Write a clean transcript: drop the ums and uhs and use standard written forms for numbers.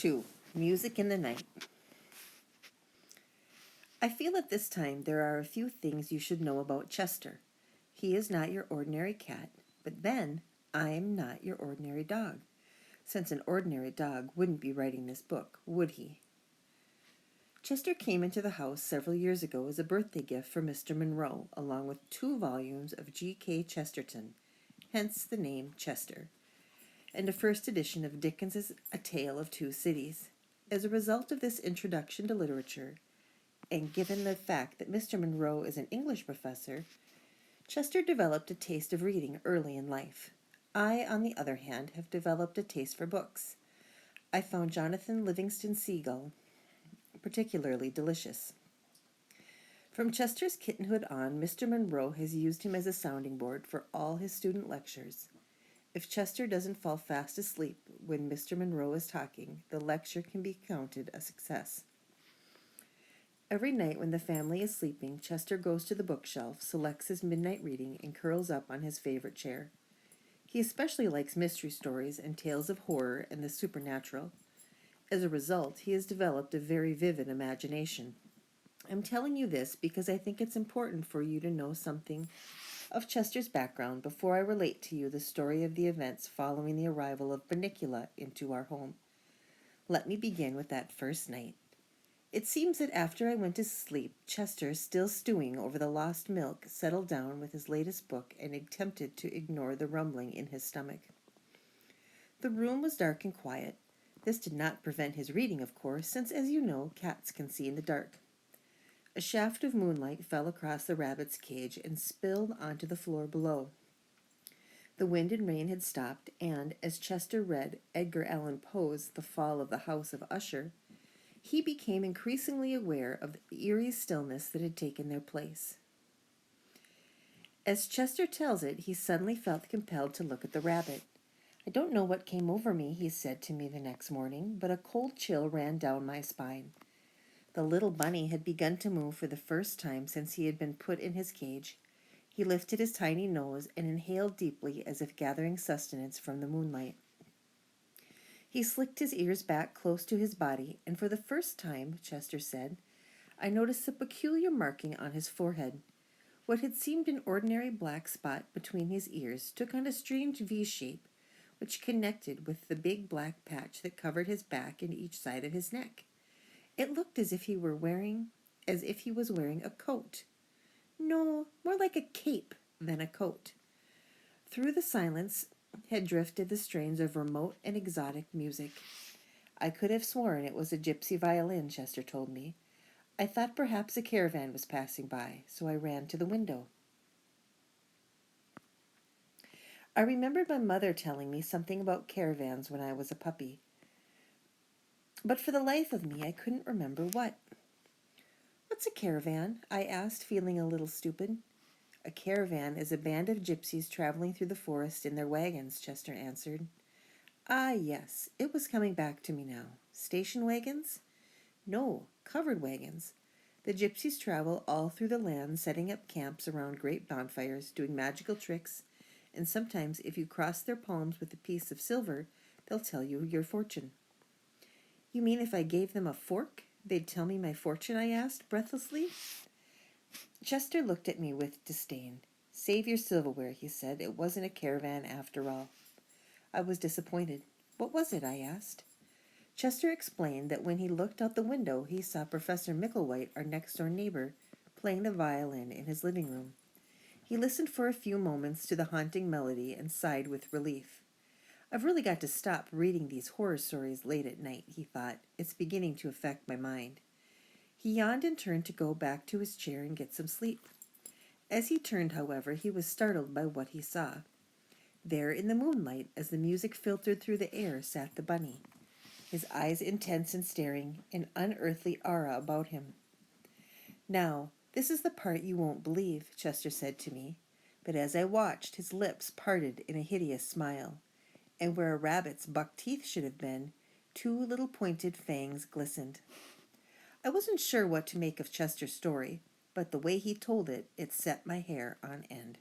2. Music in the Night. I feel at this time there are a few things you should know about Chester. He is not your ordinary cat, but then I am not your ordinary dog, since an ordinary dog wouldn't be writing this book, would he? Chester came into the house several years ago as a birthday gift for Mr. Monroe, along with 2 volumes of G.K. Chesterton, hence the name Chester, and a first edition of Dickens's A Tale of Two Cities. As a result of this introduction to literature, and given the fact that Mr. Monroe is an English professor, Chester developed a taste of reading early in life. I, on the other hand, have developed a taste for books. I found Jonathan Livingston Seagull particularly delicious. From Chester's kittenhood on, Mr. Monroe has used him as a sounding board for all his student lectures. If Chester doesn't fall fast asleep when Mr. Monroe is talking, the lecture can be counted a success. Every night when the family is sleeping, Chester goes to the bookshelf, selects his midnight reading, and curls up on his favorite chair. He especially likes mystery stories and tales of horror and the supernatural. As a result, he has developed a very vivid imagination. I'm telling you this because I think it's important for you to know something of Chester's background before I relate to you the story of the events following the arrival of Bunnicula into our home. Let me begin with that first night. It seems that after I went to sleep, Chester, still stewing over the lost milk, settled down with his latest book and attempted to ignore the rumbling in his stomach. The room was dark and quiet. This did not prevent his reading, of course, since, as you know, cats can see in the dark. A shaft of moonlight fell across the rabbit's cage and spilled onto the floor below. The wind and rain had stopped, and as Chester read Edgar Allan Poe's The Fall of the House of Usher, he became increasingly aware of the eerie stillness that had taken their place. As Chester tells it, he suddenly felt compelled to look at the rabbit. I don't know what came over me, he said to me the next morning, but a cold chill ran down my spine. The little bunny had begun to move for the first time since he had been put in his cage. He lifted his tiny nose and inhaled deeply as if gathering sustenance from the moonlight. He slicked his ears back close to his body, and for the first time, Chester said, I noticed a peculiar marking on his forehead. What had seemed an ordinary black spot between his ears took on a strange V shape, which connected with the big black patch that covered his back and each side of his neck. It looked as if he was wearing a coat. No, more like a cape than a coat. Through the silence had drifted the strains of remote and exotic music. I could have sworn it was a gypsy violin, Chester told me. I thought perhaps a caravan was passing by, so I ran to the window. I remembered my mother telling me something about caravans when I was a puppy. But for the life of me, I couldn't remember what. What's a caravan? I asked, feeling a little stupid. A caravan is a band of gypsies traveling through the forest in their wagons, Chester answered. Ah, yes, it was coming back to me now. Station wagons? No, covered wagons. The gypsies travel all through the land, setting up camps around great bonfires, doing magical tricks, and sometimes if you cross their palms with a piece of silver, they'll tell you your fortune. You mean if I gave them a fork, they'd tell me my fortune? I asked breathlessly. Chester looked at me with disdain. Save your silverware, he said. It wasn't a caravan after all. I was disappointed. What was it? I asked. Chester explained that when he looked out the window, he saw Professor Micklewhite, our next-door neighbor, playing the violin in his living room. He listened for a few moments to the haunting melody and sighed with relief. I've really got to stop reading these horror stories late at night, he thought. It's beginning to affect my mind. He yawned and turned to go back to his chair and get some sleep. As he turned, however, he was startled by what he saw. There in the moonlight, as the music filtered through the air, sat the bunny, his eyes intense and staring, an unearthly aura about him. Now, this is the part you won't believe, Chester said to me, but as I watched, his lips parted in a hideous smile, and where a rabbit's buck teeth should have been, 2 little pointed fangs glistened. I wasn't sure what to make of Chester's story, but the way he told it, it set my hair on end.